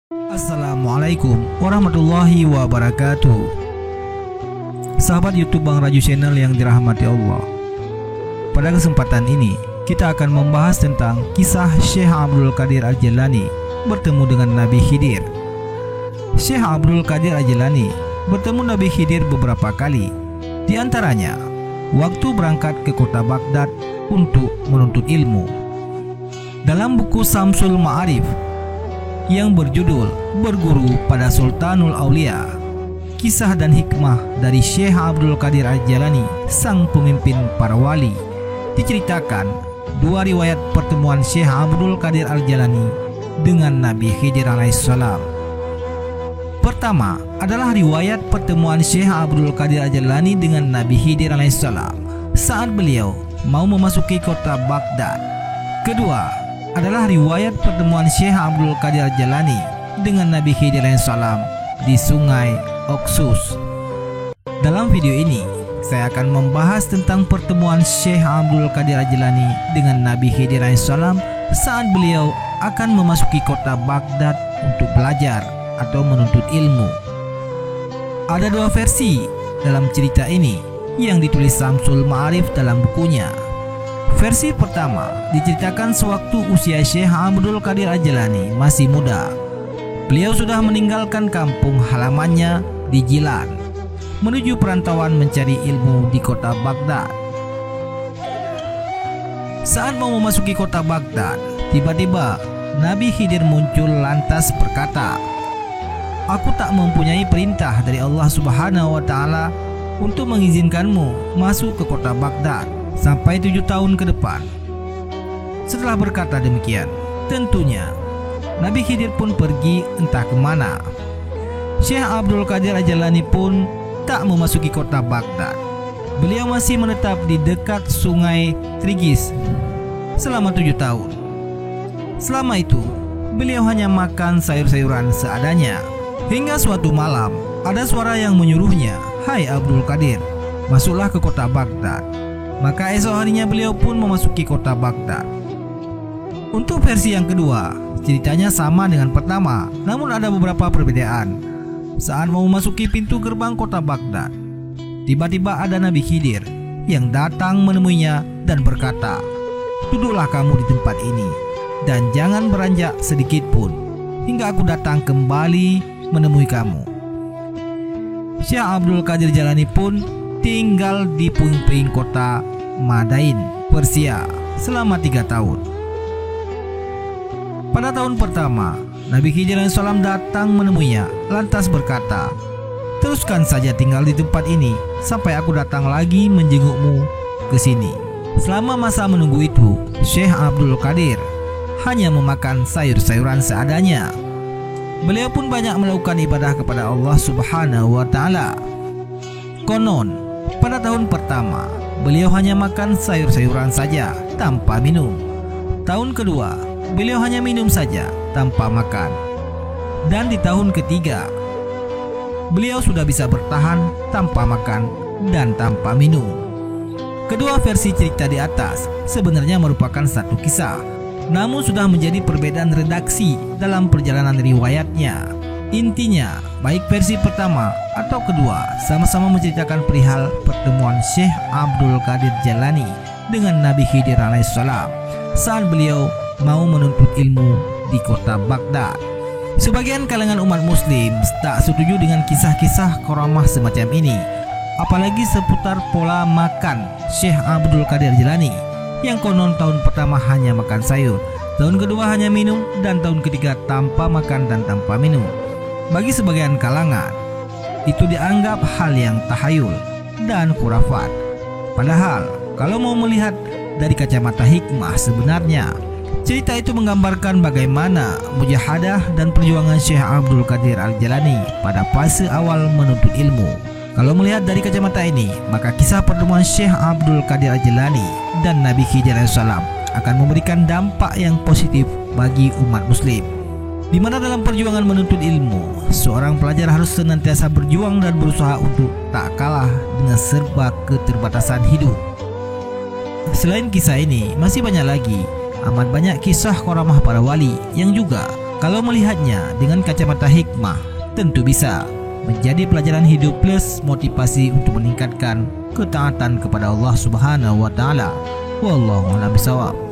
Assalamualaikum warahmatullahi wabarakatuh. Sahabat YouTube Bang Raju Channel yang dirahmati Allah, pada kesempatan ini kita akan membahas tentang kisah Syekh Abdul Qadir Al-Jailani bertemu dengan Nabi Khidir. Syekh Abdul Qadir Al-Jailani bertemu Nabi Khidir beberapa kali, di antaranya waktu berangkat ke kota Baghdad untuk menuntut ilmu. Dalam buku Samsul Ma'arif yang berjudul Berguru pada Sultanul Aulia, kisah dan hikmah dari Syekh Abdul Qadir Al-Jailani, sang pemimpin para wali, diceritakan dua riwayat pertemuan Syekh Abdul Qadir Al-Jailani dengan Nabi Khidir alaihissalam. Pertama adalah riwayat pertemuan Syekh Abdul Qadir Al-Jailani dengan Nabi Khidir alaihissalam saat beliau mau memasuki kota Baghdad. Kedua adalah riwayat pertemuan Syekh Abdul Qadir Al-Jailani dengan Nabi Khidir alaihissalam di sungai Oxus. Dalam video ini saya akan membahas tentang pertemuan Syekh Abdul Qadir Al-Jailani dengan Nabi Khidir alaihissalam saat beliau akan memasuki kota Baghdad untuk belajar atau menuntut ilmu. Ada dua versi dalam cerita ini yang ditulis Samsul Ma'arif dalam bukunya. Versi pertama diceritakan sewaktu usia Syekh Abdul Qadir Al-Jailani masih muda. Beliau sudah meninggalkan kampung halamannya di Jilan, menuju perantauan mencari ilmu di kota Baghdad. Saat mau memasuki kota Baghdad, tiba-tiba Nabi Khidir muncul lantas berkata, "Aku tak mempunyai perintah dari Allah Subhanahu wa Ta'ala untuk mengizinkanmu masuk ke kota Baghdad sampai 7 tahun ke depan." Setelah berkata demikian, tentunya Nabi Khidir pun pergi entah kemana. Syekh Abdul Qadir Al-Jailani pun tak memasuki kota Baghdad. Beliau masih menetap di dekat sungai Tigris selama 7 tahun. Selama itu beliau hanya makan sayur-sayuran seadanya. Hingga suatu malam ada suara yang menyuruhnya, "Hai Abdul Qadir, masuklah ke kota Baghdad." Maka esok harinya beliau pun memasuki kota Baghdad. Untuk versi yang kedua, ceritanya sama dengan pertama, namun ada beberapa perbedaan. Saat mau memasuki pintu gerbang kota Baghdad, tiba-tiba ada Nabi Khidir yang datang menemuinya dan berkata, "Duduklah kamu di tempat ini dan jangan beranjak sedikit pun hingga aku datang kembali menemui kamu." Syekh Abdul Qadir Jailani pun tinggal di puing-puing kota Madain, Persia selama 3 tahun. Pada tahun pertama, Nabi Khidir alaihissalam datang menemuinya lantas berkata, "Teruskan saja tinggal di tempat ini sampai aku datang lagi menjengukmu ke sini." Selama masa menunggu itu, Syekh Abdul Qadir hanya memakan sayur-sayuran seadanya. Beliau pun banyak melakukan ibadah kepada Allah Subhanahu wa Ta'ala. Konon, pada tahun pertama, beliau hanya makan sayur-sayuran saja tanpa minum. Tahun kedua, beliau hanya minum saja tanpa makan. Dan di tahun ketiga, beliau sudah bisa bertahan tanpa makan dan tanpa minum. Kedua versi cerita di atas sebenarnya merupakan satu kisah, namun sudah menjadi perbedaan redaksi dalam perjalanan riwayatnya. Intinya, baik versi pertama atau kedua sama-sama menceritakan perihal pertemuan Syekh Abdul Qadir Jailani dengan Nabi Khidir alaihissalam saat beliau mau menuntut ilmu di kota Baghdad. Sebagian kalangan umat muslim tak setuju dengan kisah-kisah karamah semacam ini, apalagi seputar pola makan Syekh Abdul Qadir Jailani yang konon tahun pertama hanya makan sayur, tahun kedua hanya minum, dan tahun ketiga tanpa makan dan tanpa minum. Bagi sebagian kalangan, itu dianggap hal yang tahayul dan khurafat. Padahal, kalau mau melihat dari kacamata hikmah sebenarnya, cerita itu menggambarkan bagaimana mujahadah dan perjuangan Syekh Abdul Qadir Al-Jailani pada fase awal menuntut ilmu. Kalau melihat dari kacamata ini, maka kisah pertemuan Syekh Abdul Qadir Al-Jailani dan Nabi Khidir alaihissalam akan memberikan dampak yang positif bagi umat muslim, di mana dalam perjuangan menuntut ilmu, seorang pelajar harus senantiasa berjuang dan berusaha untuk tak kalah dengan serba keterbatasan hidup. Selain kisah ini, masih banyak lagi, amat banyak kisah karamah para wali yang juga Kalau melihatnya dengan kacamata hikmah, tentu bisa menjadi pelajaran hidup plus motivasi untuk meningkatkan ketaatan kepada Allah Subhanahu wa taala. Wallahu a'lam bishawab.